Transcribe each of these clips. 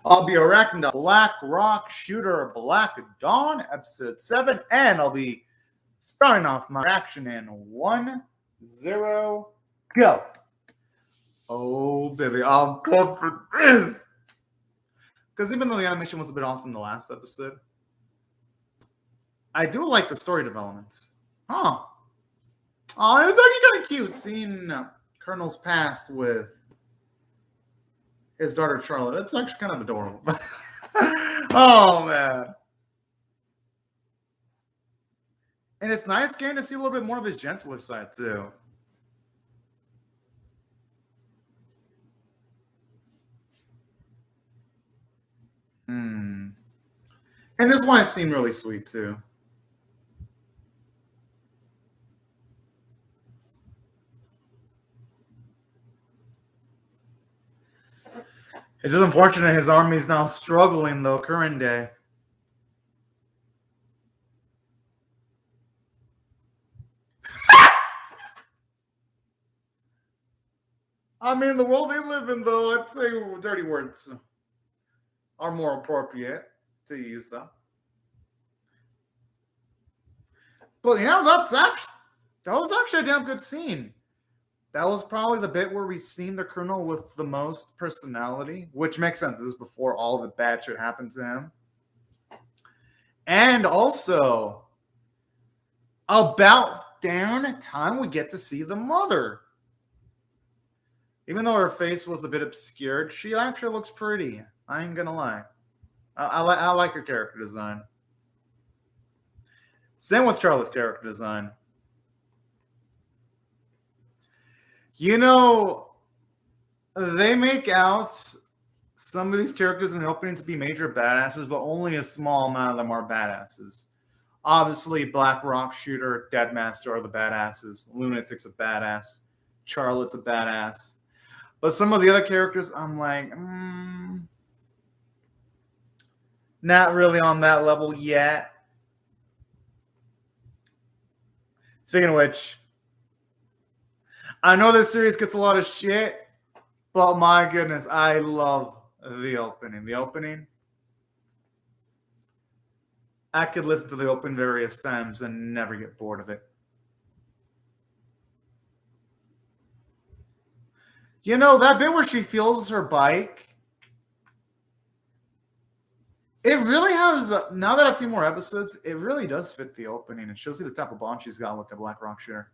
I'll be reacting to Black Rock Shooter Black Dawn, Episode 7, and I'll be starting off my reaction in 1, 0, go. Oh, baby, I'm pumped for this. Because even though the animation was a bit off in the last episode, I do like the story developments. Huh. Oh, it's actually kind of cute seeing Colonel's past with his daughter Charlotte. That's actually kind of adorable. Oh, man. And it's nice getting to see a little bit more of his gentler side, too. And his wife seemed really sweet, too. It's just unfortunate his army's now struggling, though, current day. I mean, the world they live in, though, I'd say dirty words are more appropriate to use, though. But yeah, that was actually a damn good scene. That was probably the bit where we've seen the Colonel with the most personality, which makes sense. This is before all the bad shit happened to him. And also, about damn time we get to see the mother. Even though her face was a bit obscured, she actually looks pretty. I ain't gonna lie. I like her character design. Same with Charlotte's character design. You know, they make out some of these characters in the opening to be major badasses, but only a small amount of them are badasses. Obviously, Black Rock Shooter, Deadmaster are the badasses. Lunatic's a badass. Charlotte's a badass. But some of the other characters, I'm like, not really on that level yet. Speaking of which, I know this series gets a lot of shit, but my goodness, I love the opening. The opening, I could listen to the opening various times and never get bored of it. You know, that bit where she feels her bike, it really has, now that I've seen more episodes, it really does fit the opening. It shows you the type of bond she's got with the Black Rock Shooter.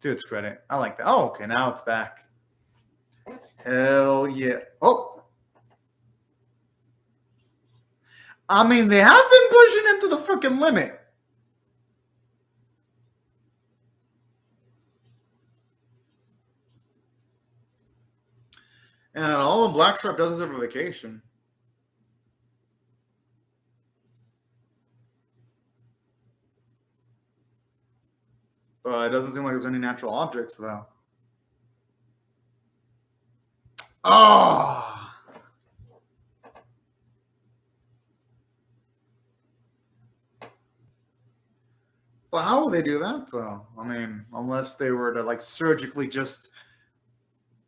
To its credit. I like that. Oh, okay, now it's back. Hell yeah. Oh. I mean, they have been pushing into the freaking limit. And all of Blackstrap does is over vacation. But it doesn't seem like there's any natural objects, though. Oh! But how would they do that, though? I mean, unless they were to, like, surgically just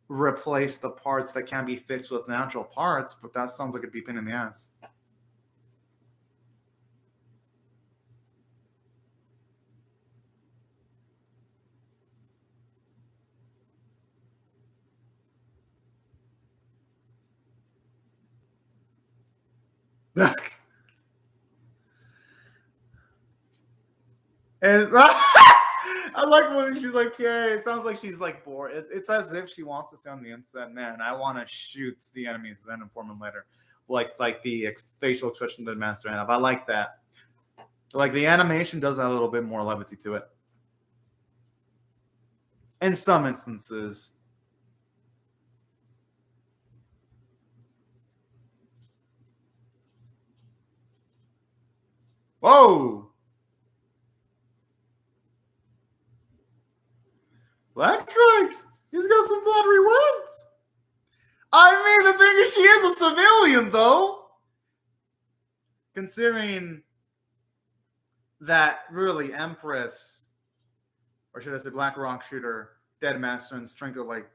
replace the parts that can be fixed with natural parts, but that sounds like a deep pain in the ass. And I like when she's like, yeah, it sounds like she's like bored. It's as if she wants to stay on the inside. Man, I want to shoot the enemies, then inform them later. Like the facial expression that Master have. I like that. Like the animation does have a little bit more levity to it. In some instances. Whoa! Black Strike! He's got some flattery words. I mean, the thing is, she is a civilian, though. Considering that, really, Empress, or should I say Black Rock Shooter, Deadmaster, and strength of, like,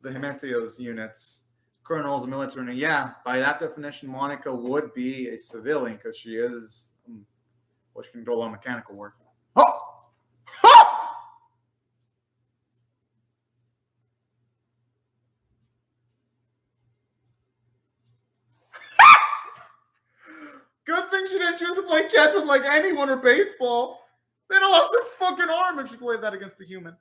the Himenteo's units colonels, military. Yeah, by that definition, Monica would be a civilian because she is, well, she can do a lot of mechanical work. Oh! Oh! Good thing she didn't choose to play catch with like anyone or baseball. They'd have lost their fucking arm if she played that against a human.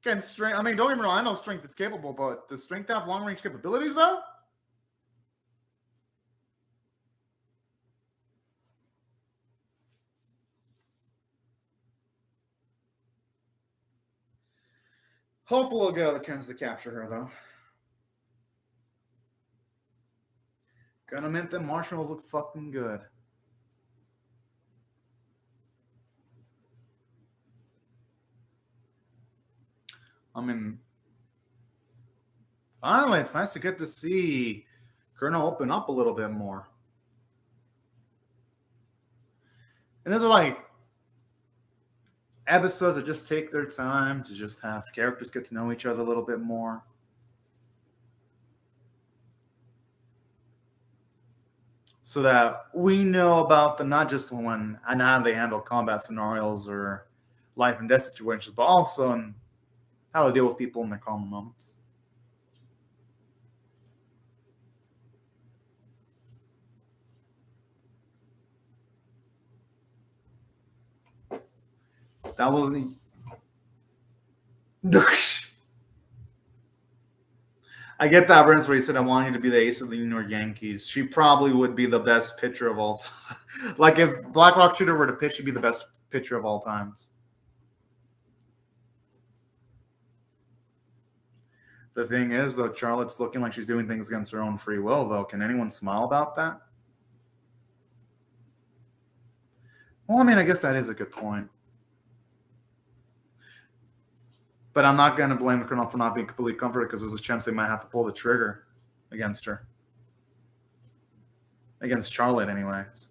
Can strength? I mean, don't get me wrong. I know strength is capable, but does strength have long range capabilities though? Hopefully, we'll get a chance to capture her though. Gonna mint them marshmallows look fucking good. I mean, finally, it's nice to get to see Colonel open up a little bit more. And those are like episodes that just take their time to just have characters get to know each other a little bit more. So that we know about them not just when and how they handle combat scenarios or life and death situations, but also in how to deal with people in their calm moments. That was I get that reference where he said, I want you to be the ace of the New York Yankees. She probably would be the best pitcher of all time. Like if Black Rock Shooter were to pitch, she'd be the best pitcher of all times. The thing is, though, Charlotte's looking like she's doing things against her own free will, though. Can anyone smile about that? Well, I mean, I guess that is a good point. But I'm not going to blame the Colonel for not being completely comforted because there's a chance they might have to pull the trigger against her. Against Charlotte, anyways.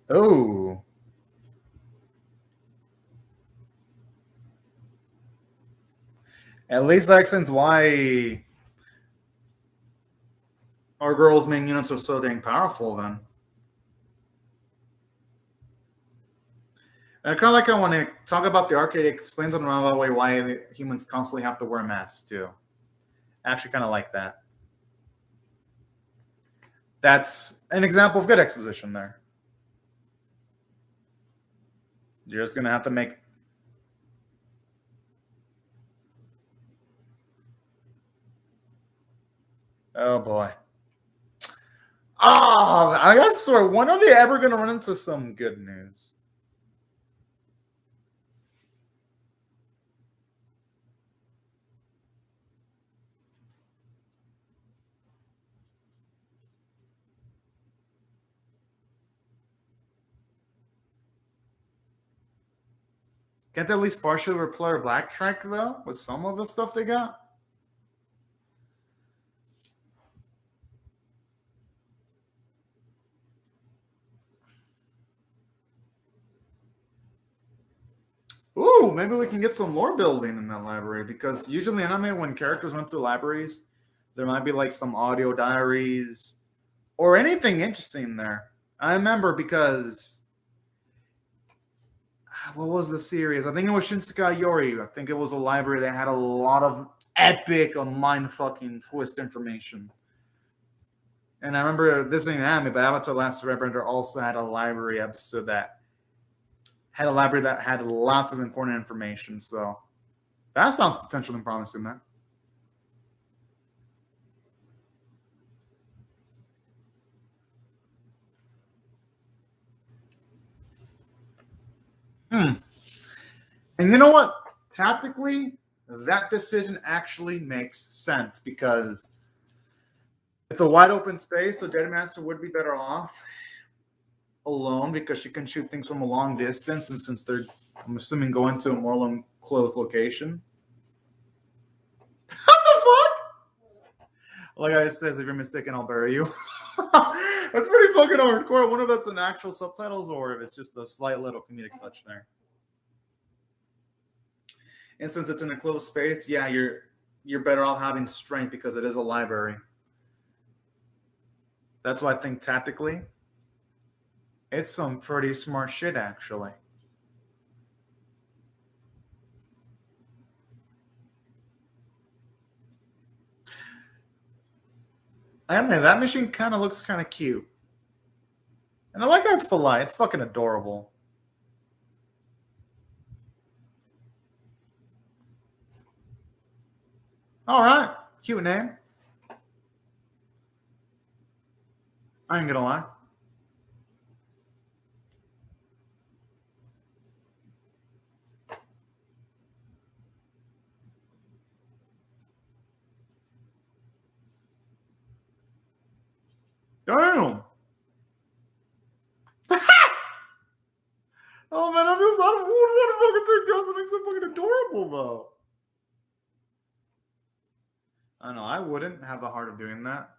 Oh. At least that explains why our girls' main units are so dang powerful then. And I kind of like it when they talk about the arcade, it explains in a roundabout way why humans constantly have to wear masks too. I actually kind of like that. That's an example of good exposition there. You're just going to have to make... Oh, boy. Oh, I got swear, when are they ever going to run into some good news? Can't they at least partially repair Black Track, though, with some of the stuff they got? Ooh, maybe we can get some more building in that library, because usually in anime, when characters run through libraries, there might be like some audio diaries or anything interesting there. I remember because... What was the series? I think it was Shinsekai Yori. I think it was a library that had a lot of epic mind-fucking twist information. And I remember this ain't anime, but Avatar Last Airbender also had a library episode that had lots of important information. So that sounds potentially promising there. And you know what? Tactically, that decision actually makes sense because it's a wide open space, so Jedi Master would be better off alone because she can shoot things from a long distance, and since they're, I'm assuming, going to a more closed location. What the fuck? Like I says, if you're mistaken, I'll bury you. That's pretty fucking hardcore. I wonder if that's an actual subtitles or if it's just a slight little comedic touch there. And since it's in a closed space, yeah, you're better off having strength because it is a library. That's why I think tactically, it's some pretty smart shit, actually. I mean, that machine kind of looks kind of cute. And I like how it's polite. It's fucking adorable. All right. Cute name. I ain't gonna lie. Damn. Oh man, I don't want to fucking think down something so fucking adorable though. I know I wouldn't have the heart of doing that.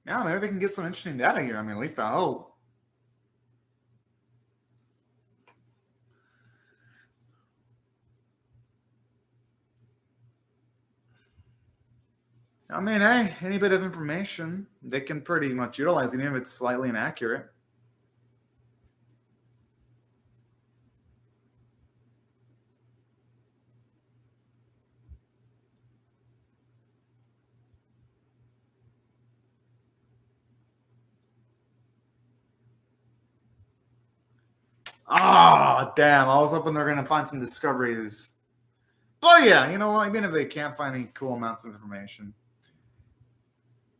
Yeah, maybe they can get some interesting data here. I mean, at least I hope. I mean, hey, any bit of information they can pretty much utilize, even if it's slightly inaccurate. Ah, damn. I was hoping they're going to find some discoveries. But yeah, you know what? Even if they can't find any cool amounts of information,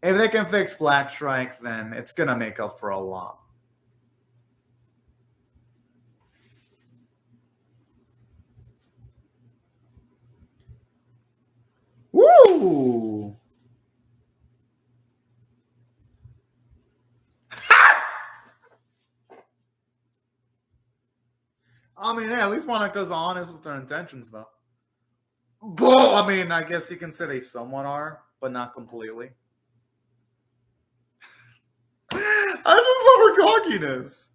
if they can fix Black Strike, then it's going to make up for a lot. Woo! I mean, yeah, at least Monica's honest with their intentions, though. But, I mean, I guess you can say they somewhat are, but not completely. I just love her cockiness.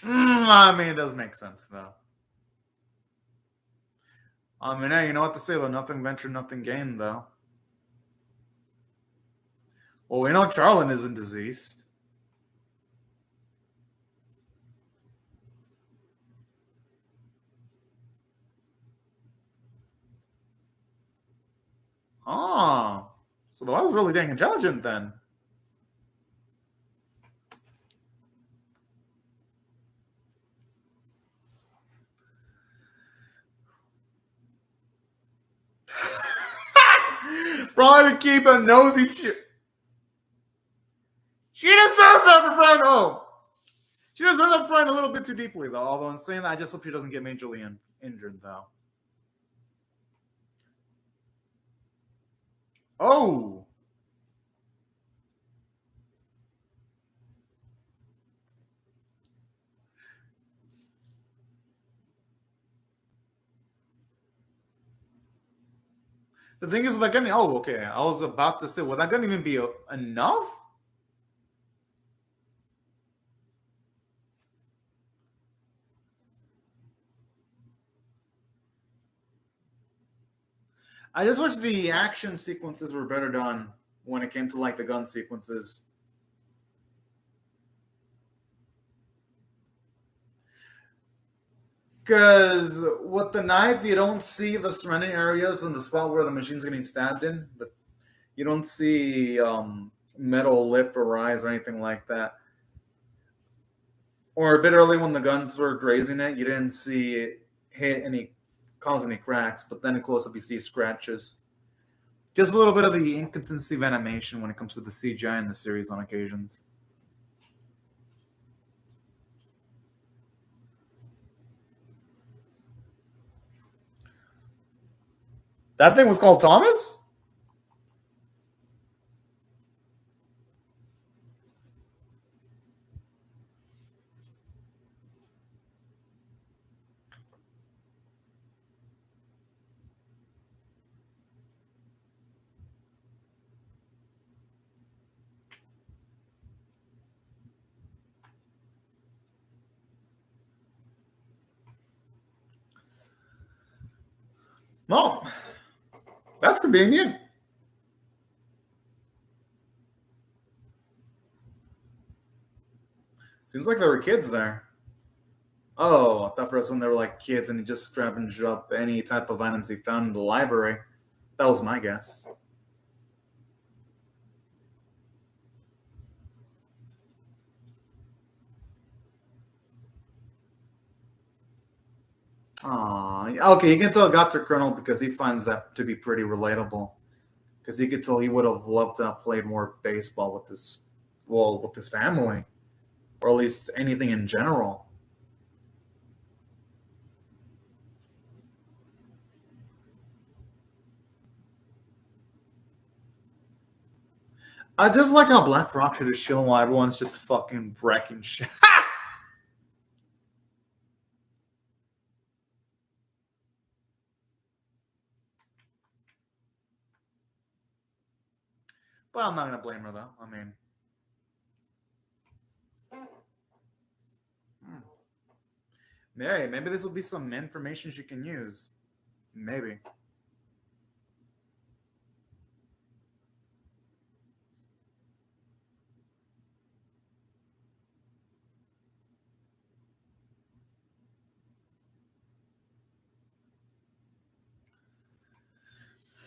I mean, it does make sense, though. I mean, hey, you know what to say, though? Nothing ventured, nothing gained, though. Well, we know Charlin isn't deceased. Oh, so the wife's really dang intelligent then. Probably to keep a nosy shit. She deserves that for friend. Oh, she deserves that friend a little bit too deeply, though. Although in saying that, I just hope she doesn't get majorly injured, though. Oh. The thing is, like, oh, okay. I was about to say, well, that couldn't even be enough. I just wish the action sequences were better done when it came to like the gun sequences. Because with the knife, you don't see the surrounding areas and the spot where the machine's getting stabbed in. You don't see metal lift or rise or anything like that. Or a bit early when the guns were grazing it, you didn't see it hit any, cause any cracks. But then in close up, you see scratches. Just a little bit of the inconsistency of animation when it comes to the CGI in the series on occasions. That thing was called Thomas? No. That's convenient. Seems like there were kids there. Oh, I thought for some they were like kids and he just scavenged up any type of items he found in the library. That was my guess. Okay, you can tell it got to Colonel because he finds that to be pretty relatable. Because you could tell he would have loved to have played more baseball with his family, or at least anything in general. I just like how Black Rock should just chilling while everyone's just fucking wrecking shit. But I'm not gonna blame her though. I mean, yeah, maybe this will be some information she can use. Maybe.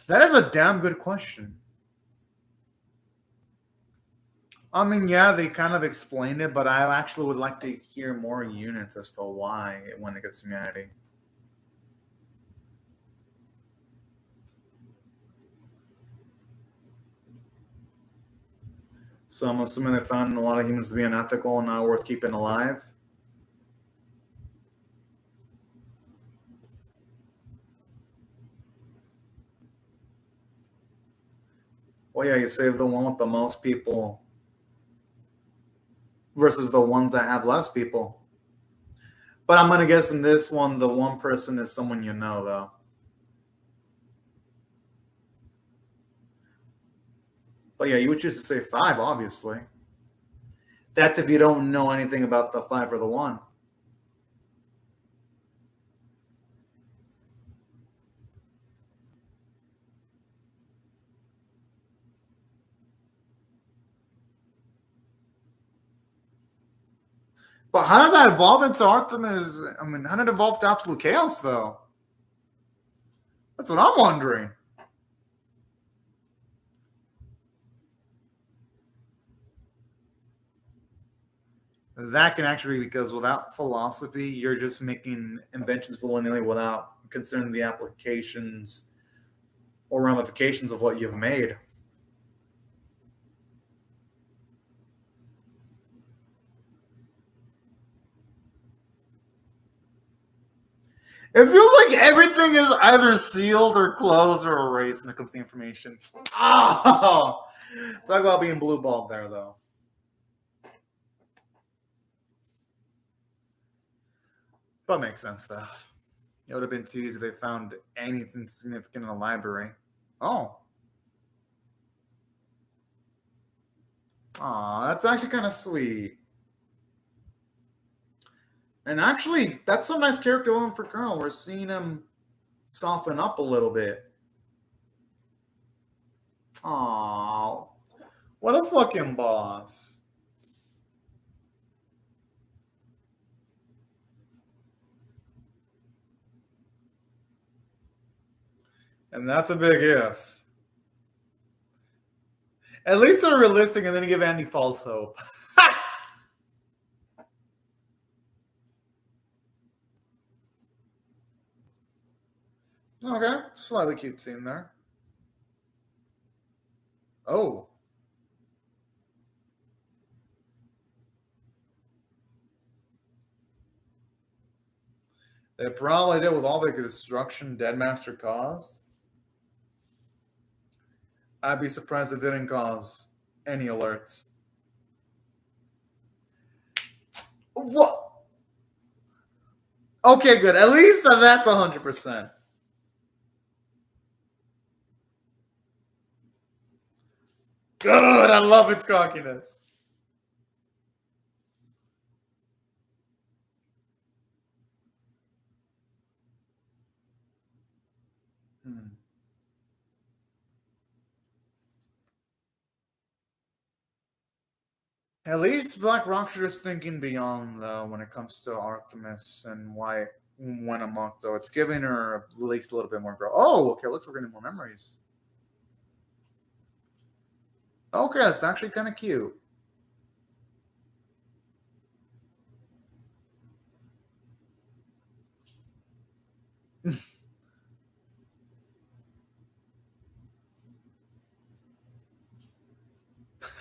That is a damn good question. I mean, yeah, they kind of explained it, but I actually would like to hear more units as to why it went against humanity. So I'm assuming they found a lot of humans to be unethical and not worth keeping alive. Well, yeah, you save the one with the most people versus the ones that have less people. But I'm gonna guess in this one, the one person is someone you know, though. But yeah, you would choose to say 5, obviously. That's if you don't know anything about the 5 or the 1. But how did that evolve into Artemis? I mean, how did it evolve to absolute chaos, though? That's what I'm wondering. That can actually be because without philosophy, you're just making inventions willy-nilly without considering the applications or ramifications of what you've made. It feels like everything is either sealed or closed or erased when it comes to information. Oh, talk about being blue balled there, though. But makes sense, though. It would have been too easy if they found anything significant in the library. Oh. Aw, that's actually kind of sweet. And actually, that's some nice character development for Colonel. We're seeing him soften up a little bit. Aw, what a fucking boss. And that's a big if. At least they're realistic and then give Andy false hope. Okay, slightly cute scene there. Oh. They probably did with all the destruction Deadmaster caused. I'd be surprised if it didn't cause any alerts. What? Okay, good. At least that's 100%. Good. I love its cockiness. At least Black Rocket is thinking beyond, though, when it comes to Artemis and why it went amok, though. It's giving her at least a little bit more growth. Oh, okay. Looks like we're getting more memories. Okay, that's actually kind of cute.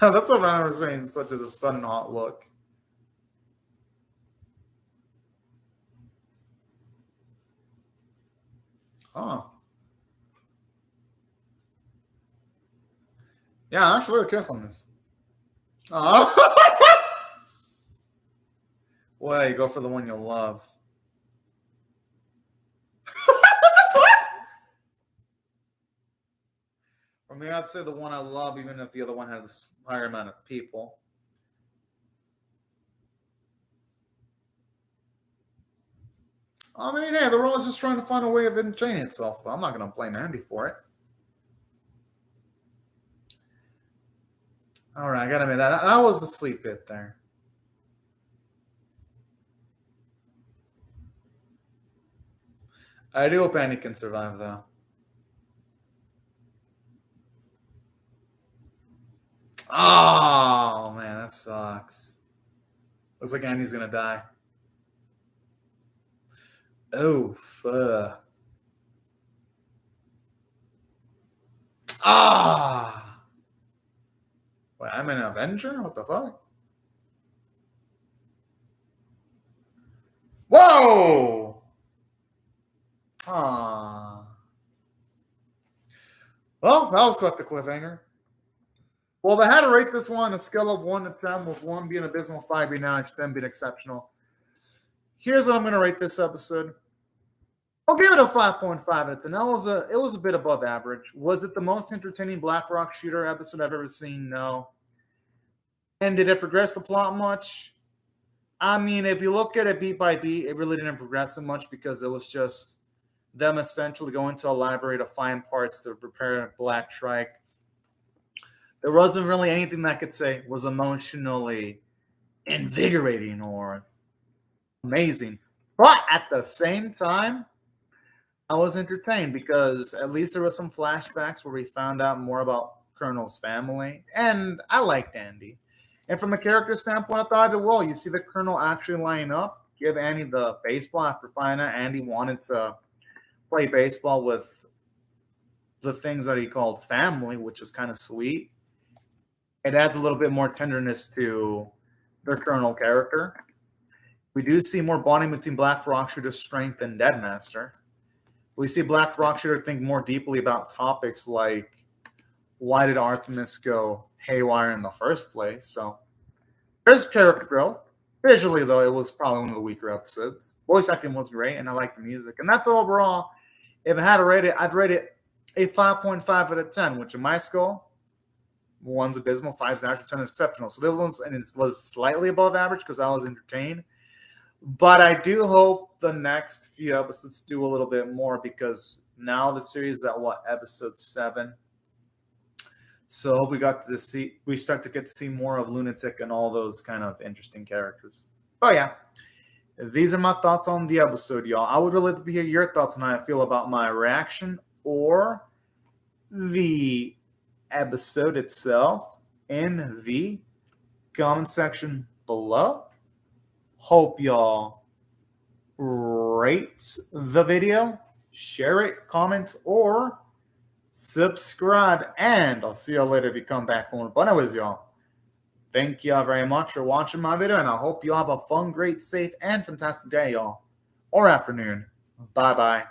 That's what I was saying, such as a sudden hot look. Oh. Yeah, actually, a kiss on this. Oh. Well, you go for the one you love. I mean, I'd say the one I love, even if the other one has a higher amount of people. I mean, hey, they're always just trying to find a way of entertaining itself. I'm not going to blame Andy for it. All right, I got to admit, that was the sweet bit there. I do hope Andy can survive, though. Oh, man, that sucks. Looks like Andy's going to die. Oh, fuck. Ah! Wait, I'm an Avenger? What the fuck? Whoa! Ah. Well, that was quite the cliffhanger. Well, they had to rate this one a scale of 1 to 10, with 1 being abysmal, 5 being average, 10 being exceptional. Here's what I'm going to rate this episode. I'll give it a 5.5 out of 10. It was a bit above average. Was it the most entertaining Black Rock Shooter episode I've ever seen? No. And did it progress the plot much? I mean, if you look at it beat by beat, it really didn't progress it much because it was just them essentially going to a library to find parts to prepare Black Trike. There wasn't really anything that I could say was emotionally invigorating or amazing. But at the same time, I was entertained because at least there was some flashbacks where we found out more about Colonel's family, and I liked Andy. And from a character standpoint, I thought I did well. You see the Colonel actually line up, give Andy the baseball after finding out Andy wanted to play baseball with the things that he called family, which is kind of sweet. It adds a little bit more tenderness to their Colonel character. We do see more bonding between Black Rock Shooter's strength and Deadmaster. We see Black Rock Shooter think more deeply about topics like why did Artemis go haywire in the first place? So there's character growth. Visually, though, it was probably one of the weaker episodes. Voice acting was great, and I liked the music. And that's overall. If I had to rate it, I'd rate it a 5.5 out of 10, which in my skull, 1's abysmal, 5's average, 10 is exceptional. So this was slightly above average because I was entertained. But I do hope the next few episodes do a little bit more because now the series is at episode 7. So we start to get to see more of Lunatic and all those kind of interesting characters. Oh yeah, these are my thoughts on the episode, y'all. I would really like to hear your thoughts on how I feel about my reaction or the episode itself in the comment section below. Hope y'all rate the video, share it, comment, or subscribe. And I'll see y'all later if you come back for more. But anyways, y'all, thank y'all very much for watching my video, and I hope y'all have a fun, great, safe, and fantastic day, y'all, or afternoon. Bye-bye.